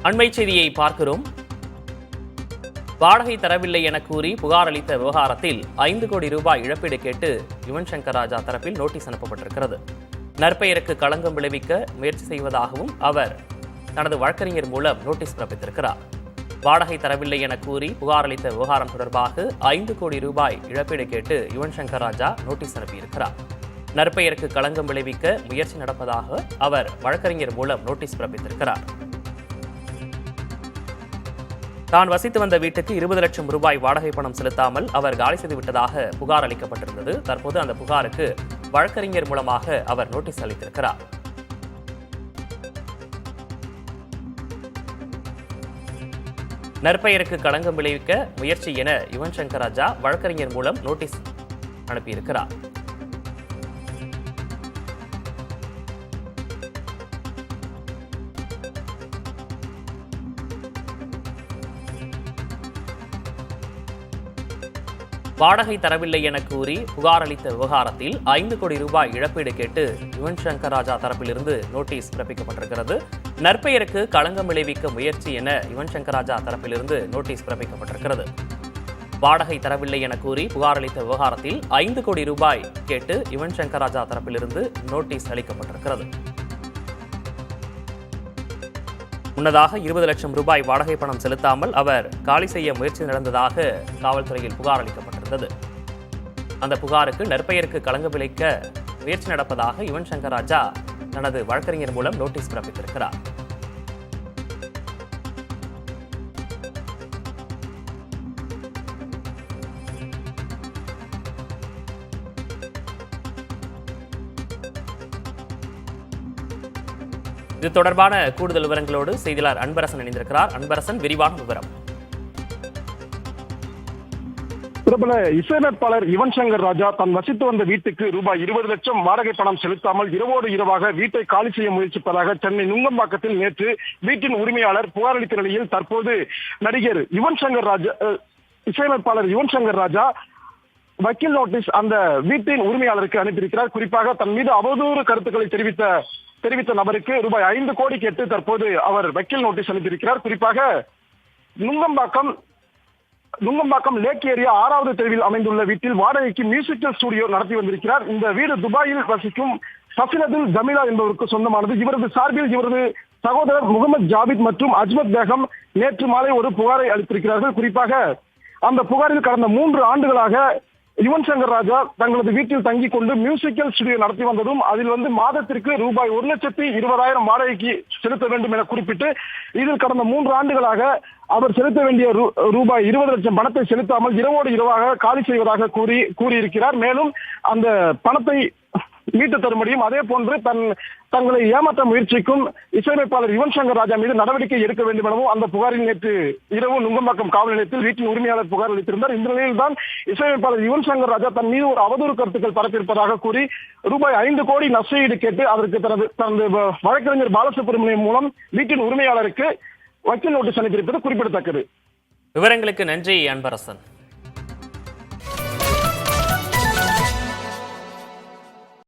அண்மை செய்தியை பார்க்கிறோம். வாடகை தரவில்லை என கூறி புகார் அளித்த விவகாரத்தில் 5 கோடி ரூபாய் இழப்பீடு கேட்டு யுவன் சங்கர் ராஜா தரப்பில் நோட்டீஸ் அனுப்பப்பட்டிருக்கிறது. நற்பெயருக்கு களங்கம் விளைவிக்க முயற்சி செய்வதாகவும் அவர் தனது வழக்கறிஞர் மூலம் நோட்டீஸ் பிறப்பித்திருக்கிறார். வாடகை தரவில்லை என கூறி புகார் அளித்த விவகாரம் தொடர்பாக 5 கோடி ரூபாய் இழப்பீடு கேட்டு யுவன் சங்கர் ராஜா நோட்டீஸ் அனுப்பியிருக்கிறார். நற்பெயருக்கு களங்கம் விளைவிக்க முயற்சி நடப்பதாக அவர் வழக்கறிஞர் மூலம் நோட்டீஸ் பிறப்பித்திருக்கிறார். தான் வசித்து வந்த வீட்டுக்கு 20 லட்சம் ரூபாய் வாடகை பணம் செலுத்தாமல் அவர் காலி செய்துவிட்டதாக புகார் அளிக்கப்பட்டிருந்தது. தற்போது அந்த புகாருக்கு வழக்கறிஞர் மூலமாக அவர் நோட்டீஸ் அளித்திருக்கிறார். நற்பெயருக்கு களங்கம் விளைவிக்க முயற்சி என யுவன் சங்கர் ராஜா வழக்கறிஞர் மூலம் நோட்டீஸ் அனுப்பியிருக்கிறார். வாடகை தரவில்லை என கூறி புகார் அளித்த விவகாரத்தில் 5 கோடி ரூபாய் இழப்பீடு கேட்டு யுவன் சங்கர் ராஜா தரப்பிலிருந்து நோட்டீஸ் பிறப்பிக்கப்பட்டிருக்கிறது. நற்பெயருக்கு களங்கம் விளைவிக்க முயற்சி என யுவன் சங்கர் ராஜா தரப்பிலிருந்து நோட்டீஸ் பிறப்பிக்கப்பட்டிருக்கிறது. வாடகை தரவில்லை என கூறி புகார் அளித்த விவகாரத்தில் 5 கோடி ரூபாய் கேட்டு யுவன் சங்கர் ராஜா தரப்பிலிருந்து நோட்டீஸ் அளிக்கப்பட்டிருக்கிறது. முன்னதாக 20 லட்சம் ரூபாய் வாடகை பணம் செலுத்தாமல் அவர் காலி செய்ய முயற்சி நடந்ததாக காவல்துறையில் புகார் அளிக்கப்பட்டிருந்தது. அந்த புகாருக்கு நற்பெயருக்கு களங்கம் விளைவிக்க முயற்சி நடப்பதாக யுவன் சங்கர் ராஜா தனது வழக்கறிஞர் மூலம் நோட்டீஸ் பிறப்பித்திருக்கிறார். இது தொடர்பான கூடுதல் விவரங்களோடு செய்தியாளர் அன்பரசன் இணைந்திருக்கிறார். அன்பரசன், விரிவான விவரம். பிரபல இசையமைப்பாளர் யுவன் சங்கர் ராஜா தான் வசித்து வந்த வீட்டுக்கு ரூபாய் 20 லட்சம் வாடகை பணம் செலுத்தாமல் இரவோடு இரவாக வீட்டை காலி செய்ய முயற்சிப்பதாக சென்னை நுங்கம்பாக்கத்தில் நேற்று வீட்டின் உரிமையாளர் புகார் அளித்த நிலையில் தற்போது நடிகர் யுவன் சங்கர் ராஜா இசையமைப்பாளர் யுவன் சங்கர் ராஜா வக்கீல் நோட்டீஸ் அந்த வீட்டின் உரிமையாளருக்கு அனுப்பியிருக்கிறார். குறிப்பாக தன் மீது அவதூறு கருத்துக்களை தெரிவித்த நபருக்கு ரூபாய் 5 கோடி கேட்டு தற்போது அவர் வக்கீல் நோட்டீஸ் அனுப்பியிருக்கிறார். குறிப்பாக நுங்கம்பாக்கம் லேக் ஏரியா 6வது தெருவில் அமைந்துள்ள வீட்டில் வாடகைக்கு மியூசிக்கல் ஸ்டுடியோ நடத்தி வந்திருக்கிறார். இந்த வீடு துபாயில் வசிக்கும் சஃபினதுல் ஜமீலா என்பவருக்கு சொந்தமானது. இவரது சார்பில் இவரது சகோதரர் முகமது ஜாவித் மற்றும் அஜ்மத் பேகம் நேற்று மாலை ஒரு புகாரை அளித்திருக்கிறார்கள். குறிப்பாக அந்த புகாரில் கடந்த 3 ஆண்டுகளாக யுவன் சங்கர் ராஜா தங்களது வீட்டில் தங்கிக் கொண்டு மியூசிக்கல் ஸ்டுடியோ நடத்தி வந்ததும் அதில் மாதத்திற்கு ரூபாய் 1,20,000 வாடகைக்கு செலுத்த வேண்டும் என குறிப்பிட்டு இதில் கடந்த 3 ஆண்டுகளாக அவர் செலுத்த வேண்டிய ரூபாய் 20 லட்சம் பணத்தை செலுத்தாமல் இரவோடு இரவாக காலி செய்வதாக கூறியிருக்கிறார். மேலும் அந்த பணத்தை மீட்டு தரும்படியும் அதே போன்று தங்களை ஏமாற்ற முயற்சிக்கும் இசையமைப்பாளர் யுவன் சங்கர் ராஜா மீது நடவடிக்கை எடுக்க வேண்டும் எனவும் அந்த புகாரில் நேற்று இரவு நுங்கம்பாக்கம் காவல் நிலையத்தில் வீட்டின் உரிமையாளர் புகார் அளித்திருந்தார். இந்த நிலையில் தான் இசையமைப்பாளர் யுவன் சங்கர் ராஜா தன் மீது ஒரு அவதூறு கருத்துக்கள் பரப்பியிருப்பதாக கூறி ரூபாய் 5 கோடி நஷ்டஈடு கேட்டு அதற்கு தனது வழக்கறிஞர் பாலசுப்ரமணியம் மூலம் வீட்டின் உரிமையாளருக்கு வக்கீல் நோட்டீஸ் அனுப்பியிருப்பது குறிப்பிடத்தக்கது. விவரங்களுக்கு நன்றி அன்பரசன்.